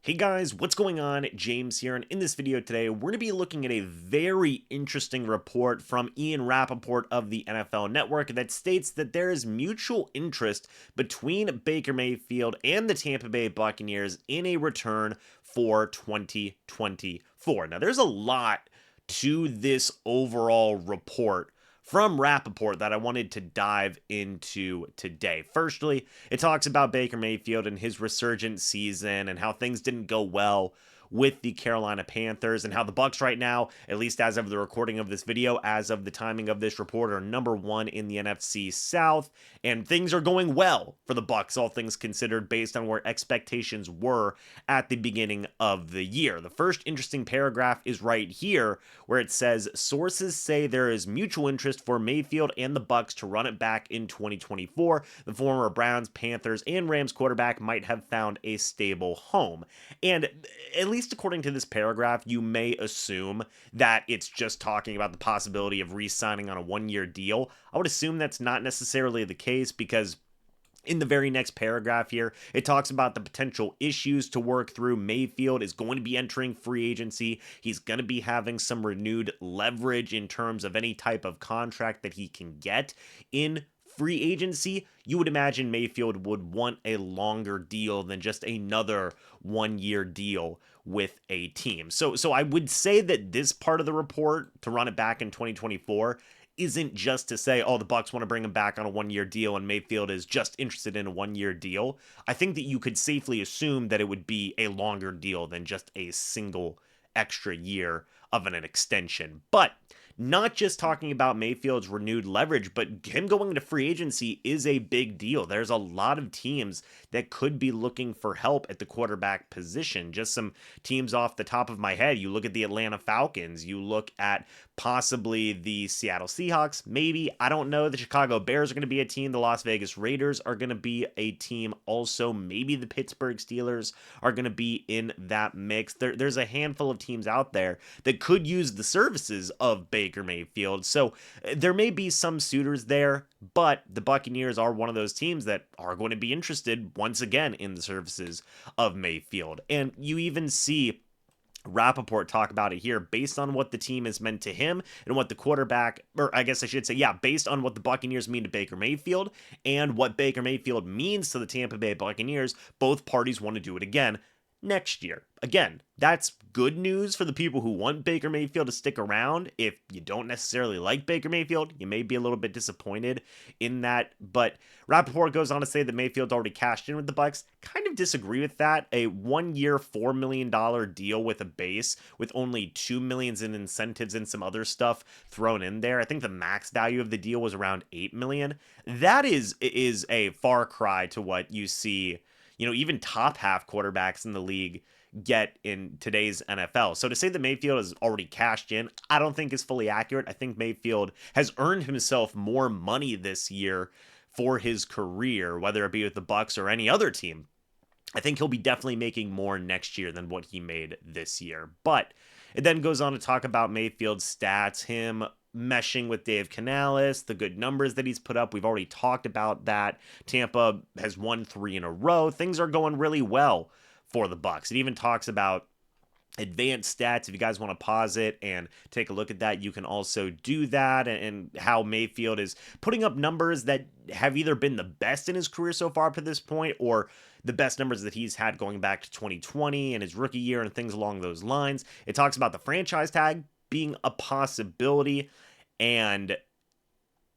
Hey guys, what's going on? James here, and in this video today, we're going to be looking at a very interesting report from Ian Rappaport of the NFL Network that states that there is mutual interest between Baker Mayfield and the Tampa Bay Buccaneers in a return for 2024. Now, there's a lot to this overall report from Rappaport that I wanted to dive into today. Firstly, it talks about Baker Mayfield and his resurgent season and how things didn't go well with the Carolina Panthers and how the Bucs right now, at least as of the recording of this video, as of the timing of this report, are number one in the NFC South, and things are going well for the Bucs, all things considered, based on where expectations were at the beginning of the year. The first interesting paragraph is right here, where it says, sources say there is mutual interest for Mayfield and the Bucs to run it back in 2024. The former Browns, Panthers, and Rams quarterback might have found a stable home. And at least according to this paragraph, you may assume that it's just talking about the possibility of re-signing on a one-year deal. I would assume that's not necessarily the case, because in the very next paragraph here, it talks about the potential issues to work through. Mayfield is going to be entering free agency. He's going to be having some renewed leverage in terms of any type of contract that he can get in free agency. You would imagine Mayfield would want a longer deal than just another one-year deal with a team. So I would say that this part of the report, to run it back in 2024, isn't just to say, oh, the Bucs want to bring him back on a one-year deal and Mayfield is just interested in a one-year deal. I think that you could safely assume that it would be a longer deal than just a single extra year of an extension. But not just talking about Mayfield's renewed leverage, but him going into free agency is a big deal. There's a lot of teams that could be looking for help at the quarterback position. Just some teams off the top of my head. You look at the Atlanta Falcons. You look at possibly the Seattle Seahawks. Maybe, I don't know. The Chicago Bears are going to be a team. The Las Vegas Raiders are going to be a team also. Maybe the Pittsburgh Steelers are going to be in that mix. There's a handful of teams out there that could use the services of Baker Mayfield. So there may be some suitors there, but the Buccaneers are one of those teams that are going to be interested once again in the services of Mayfield. And you even see Rappaport talk about it here based on what the team has meant to him and what the quarterback, or I guess I should say, based on what the Buccaneers mean to Baker Mayfield and what Baker Mayfield means to the Tampa Bay Buccaneers. Both parties want to do it again next year. Again, that's good news for the people who want Baker Mayfield to stick around. If you don't necessarily like Baker Mayfield, you may be a little bit disappointed in that. But Rappaport goes on to say that Mayfield's already cashed in with the Bucs. Kind of disagree with that. A one-year, $4 million deal with a base with only $2 million in incentives and some other stuff thrown in there. I think the max value of the deal was around $8 million. That is a far cry to what you see, even top half quarterbacks in the league get in today's NFL. So to say that Mayfield has already cashed in, I don't think is fully accurate. I think Mayfield has earned himself more money this year for his career, whether it be with the Bucs or any other team. I think he'll be definitely making more next year than what he made this year. But it then goes on to talk about Mayfield's stats, him meshing with Dave Canales, the good numbers that he's put up. We've already talked about that. Tampa has won 3 in a row. Things are going really well for the Bucs. It even talks about advanced stats. If you guys want to pause it and take a look at that, you can also do that, and how Mayfield is putting up numbers that have either been the best in his career so far up to this point, or the best numbers that he's had going back to 2020 and his rookie year and things along those lines. It talks about the franchise tag being a possibility, and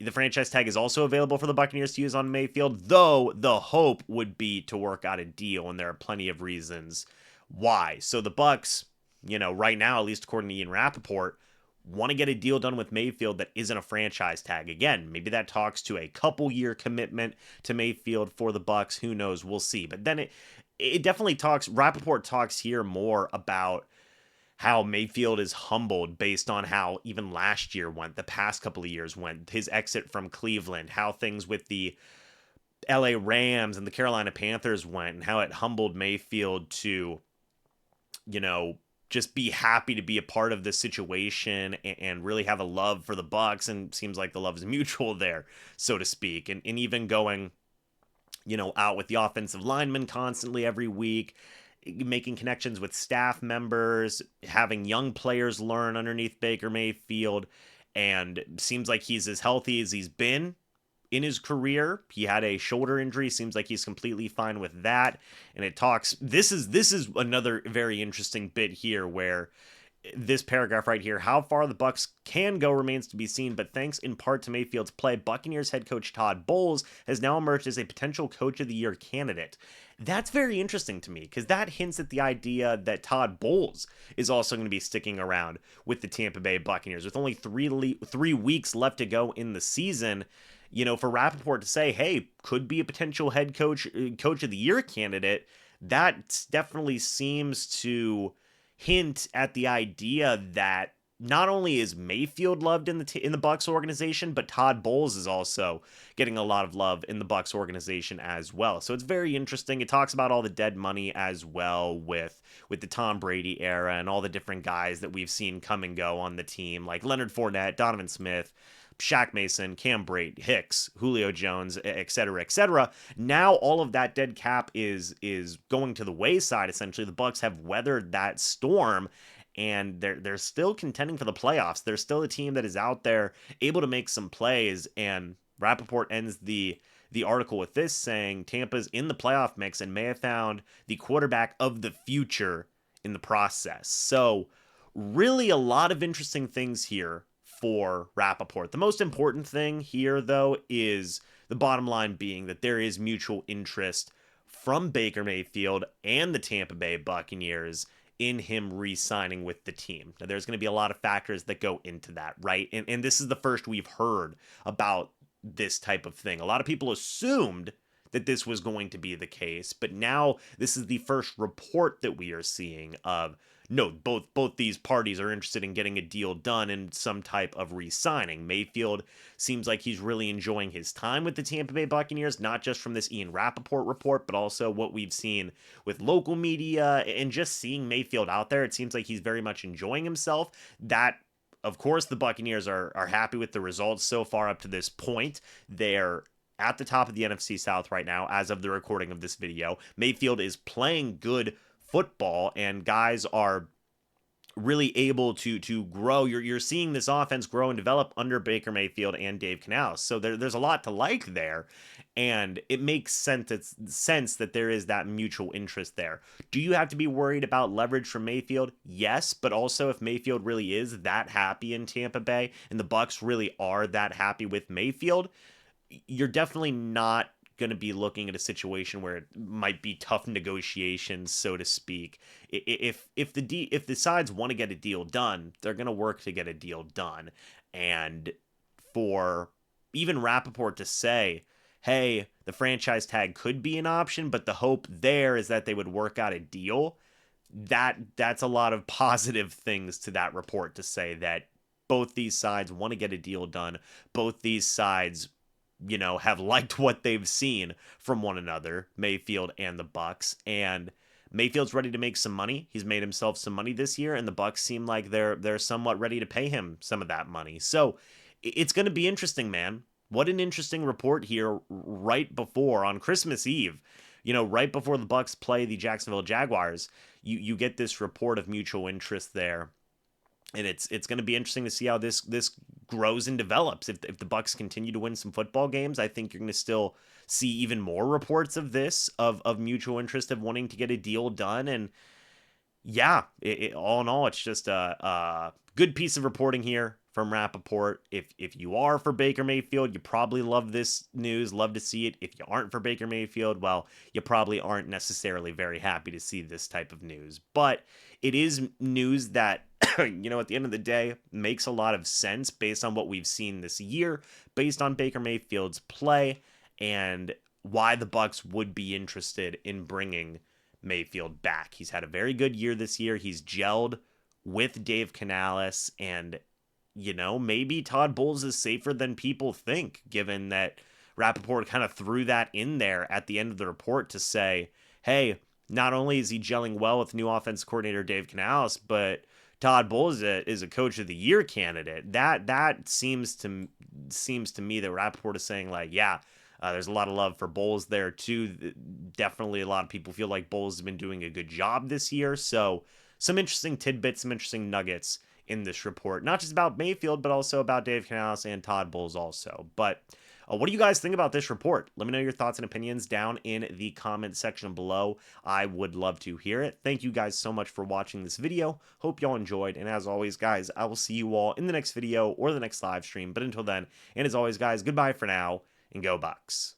the franchise tag is also available for the Buccaneers to use on Mayfield, though the hope would be to work out a deal, and there are plenty of reasons why. So the Bucs, right now, at least according to Ian Rappaport, want to get a deal done with Mayfield that isn't a franchise tag. Again, maybe that talks to a couple-year commitment to Mayfield for the Bucs. Who knows? We'll see. But then it definitely talks, Rappaport talks here more about how Mayfield is humbled based on how even last year went, the past couple of years went, his exit from Cleveland, how things with the LA Rams and the Carolina Panthers went, and how it humbled Mayfield to, just be happy to be a part of this situation and really have a love for the Bucs, and seems like the love is mutual there, so to speak, and even going, out with the offensive linemen constantly every week. making connections with staff members, having young players learn underneath Baker Mayfield, and seems like he's as healthy as he's been in his career. He had a shoulder injury, seems like he's completely fine with that. And it talks, this is another very interesting bit here where this paragraph right here, how far the Bucs can go remains to be seen, but thanks in part to Mayfield's play, Buccaneers head coach Todd Bowles has now emerged as a potential coach of the year candidate. That's very interesting to me because that hints at the idea that Todd Bowles is also going to be sticking around with the Tampa Bay Buccaneers with only 3 weeks left to go in the season. For Rappaport to say, hey, could be a potential head coach of the year candidate, that definitely seems to hint at the idea that not only is Mayfield loved in the Bucs organization, but Todd Bowles is also getting a lot of love in the Bucs organization as well. So it's very interesting. It talks about all the dead money as well with the Tom Brady era and all the different guys that we've seen come and go on the team, like Leonard Fournette, Donovan Smith, Shaq Mason, Cam Brate, Hicks, Julio Jones, et cetera, et cetera. Now all of that dead cap is going to the wayside. Essentially, the Bucs have weathered that storm, and they're still contending for the playoffs. They're still a team that is out there able to make some plays. And Rappaport ends the article with this, saying Tampa's in the playoff mix and may have found the quarterback of the future in the process. So really a lot of interesting things here for Rappaport. The most important thing here, though, is the bottom line being that there is mutual interest from Baker Mayfield and the Tampa Bay Buccaneers in him re-signing with the team. Now, there's going to be a lot of factors that go into that, right? And this is the first we've heard about this type of thing. A lot of people assumed that this was going to be the case, but now this is the first report that we are seeing of, no, both these parties are interested in getting a deal done and some type of re-signing. Mayfield seems like he's really enjoying his time with the Tampa Bay Buccaneers, not just from this Ian Rappaport report, but also what we've seen with local media and just seeing Mayfield out there. It seems like he's very much enjoying himself. That, of course, the Buccaneers are happy with the results so far up to this point. They're at the top of the NFC South right now as of the recording of this video. Mayfield is playing good football, and guys are really able to grow. You're seeing this offense grow and develop under Baker Mayfield and Dave Canales. So there's a lot to like there, and it makes sense that there is that mutual interest there. Do you have to be worried about leverage from Mayfield? Yes, but also if Mayfield really is that happy in Tampa Bay and the Bucs really are that happy with Mayfield, you're definitely not going to be looking at a situation where it might be tough negotiations, so to speak. If the sides want to get a deal done, they're going to work to get a deal done. And for even Rappaport to say, hey, the franchise tag could be an option, but the hope there is that they would work out a deal, that's a lot of positive things to that report to say that both these sides want to get a deal done. Both these sides have liked what they've seen from one another, Mayfield and the Bucs, and Mayfield's ready to make some money. He's made himself some money this year, and the Bucs seem like they're somewhat ready to pay him some of that money. So it's going to be interesting, man. What an interesting report here right before, on Christmas Eve, right before the Bucs play the Jacksonville Jaguars, you get this report of mutual interest there. And it's going to be interesting to see how this grows and develops. If the Bucs continue to win some football games, I think you're going to still see even more reports of this, of mutual interest, of wanting to get a deal done. And yeah, all in all, it's just a good piece of reporting here from Rappaport. If you are for Baker Mayfield, you probably love this news, love to see it. If you aren't for Baker Mayfield, well, you probably aren't necessarily very happy to see this type of news. But it is news that, at the end of the day, makes a lot of sense based on what we've seen this year, based on Baker Mayfield's play, and why the Bucs would be interested in bringing Mayfield back. He's had a very good year this year. He's gelled with Dave Canales, and maybe Todd Bowles is safer than people think, given that Rappaport kind of threw that in there at the end of the report to say, hey, not only is he gelling well with new offense coordinator Dave Canales, but Todd Bowles is a coach of the year candidate. That seems to me that Rappaport is saying, like, yeah, There's a lot of love for Bowles there too. Definitely a lot of people feel like Bowles has been doing a good job this year. So some interesting tidbits, some interesting nuggets in this report, not just about Mayfield, but also about Dave Canales and Todd Bowles also. But what do you guys think about this report? Let me know your thoughts and opinions down in the comment section below. I would love to hear it. Thank you guys so much for watching this video. Hope y'all enjoyed. And as always, guys, I will see you all in the next video or the next live stream. But until then, and as always, guys, goodbye for now and go Bucs.